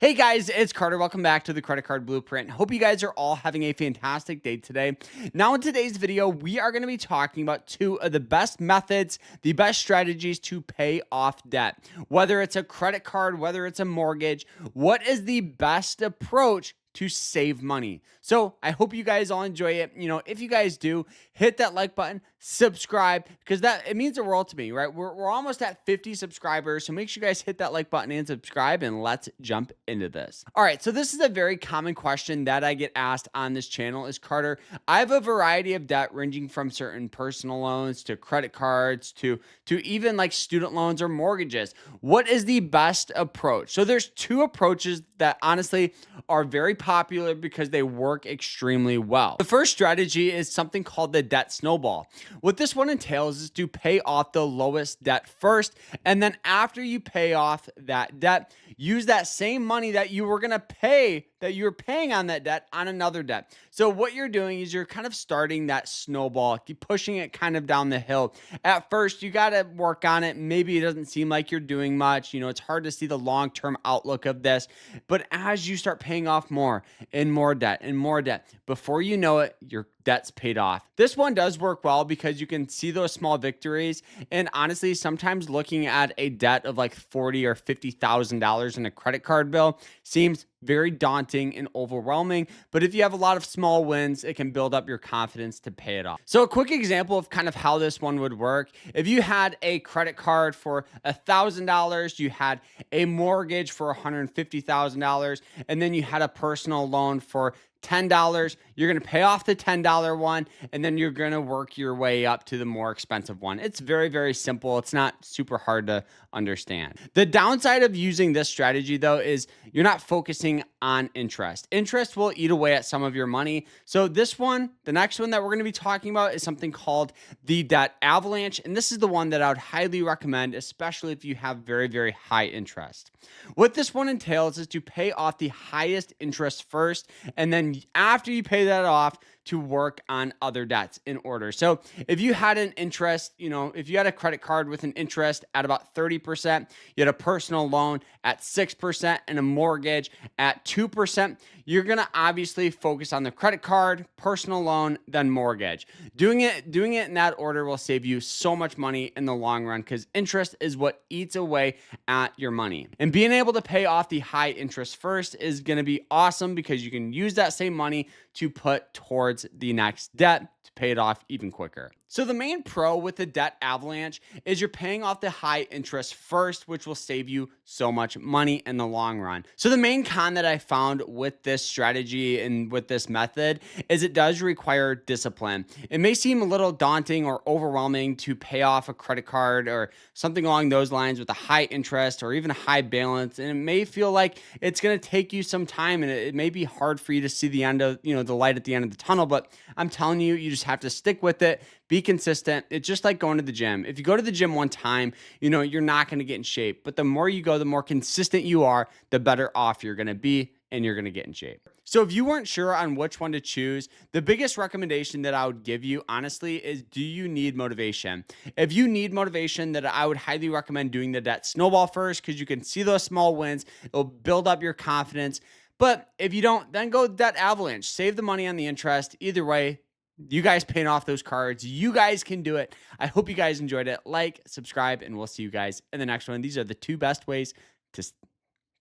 Hey guys, it's Carter. Welcome back to the Credit Card Blueprint. Hope you guys are all having a fantastic day today. Now in today's video, we are going to be talking about two of the best methods, the best strategies to pay off debt. Whether it's a credit card, whether it's a mortgage, what is the best approach to save money? So I hope you guys all enjoy it. If you guys do, hit that like button, subscribe, because it means the world to me, right? We're almost at 50 subscribers, so make sure you guys hit that like button and subscribe, and let's jump into this. All right, so this is a very common question that I get asked on this channel is, Carter, I have a variety of debt ranging from certain personal loans to credit cards to even like student loans or mortgages. What is the best approach? So there's two approaches that honestly are very popular because they work extremely well. The first strategy is something called the debt snowball. What this one entails is to pay off the lowest debt first, and then after you pay off that debt, use that same money that you were going to pay, that you were paying on that debt, on another debt. So what you're doing is you're kind of starting that snowball, keep pushing it kind of down the hill. At first, you got to work on it. Maybe it doesn't seem like you're doing much. It's hard to see the long-term outlook of this. But as you start paying off more and more debt and more debt, before you know it, your debt's paid off. This one does work well because you can see those small victories. And honestly, sometimes looking at a debt of like $40,000 or $50,000 in a credit card bill seems very daunting and overwhelming. But if you have a lot of small wins, it can build up your confidence to pay it off. So a quick example of kind of how this one would work. If you had a credit card for $1,000, you had a mortgage for $150,000, and then you had a personal loan for $10, you're going to pay off the $10 one, and then you're going to work your way up to the more expensive one. It's very, very simple. It's not super hard to understand. The downside of using this strategy, though, is you're not focusing on interest. Interest will eat away at some of your money. So this one, the next one that we're going to be talking about is something called the debt avalanche. And this is the one that I would highly recommend, especially if you have very, very high interest. What this one entails is to pay off the highest interest first, and then after you pay that off, to work on other debts in order. So if you had an interest, if you had a credit card with an interest at about 30%, you had a personal loan at 6% and a mortgage at 2%, you're going to obviously focus on the credit card, personal loan, then mortgage. Doing it in that order will save you so much money in the long run because interest is what eats away at your money. And being able to pay off the high interest first is going to be awesome because you can use that same money to put towards the next debt to pay it off even quicker. So the main pro with the debt avalanche is you're paying off the high interest first, which will save you so much money in the long run. So the main con that I found with this strategy and with this method is it does require discipline. It may seem a little daunting or overwhelming to pay off a credit card or something along those lines with a high interest or even a high balance. And it may feel like it's going to take you some time, and it may be hard for you to see the end of, the light at the end of the tunnel. But I'm telling you, you just have to stick with it. Be consistent. It's just like going to the gym. If you go to the gym one time, you're not going to get in shape. But the more you go, the more consistent you are, the better off you're going to be, and you're going to get in shape. So if you weren't sure on which one to choose, the biggest recommendation that I would give you, honestly, is do you need motivation? If you need motivation, then I would highly recommend doing the debt snowball first because you can see those small wins. It'll build up your confidence. But if you don't, then go debt avalanche. Save the money on the interest. Either way, you guys paying off those cards. You guys can do it. I hope you guys enjoyed it. Like, subscribe, and we'll see you guys in the next one. These are the two best ways to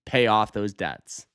pay off those debts.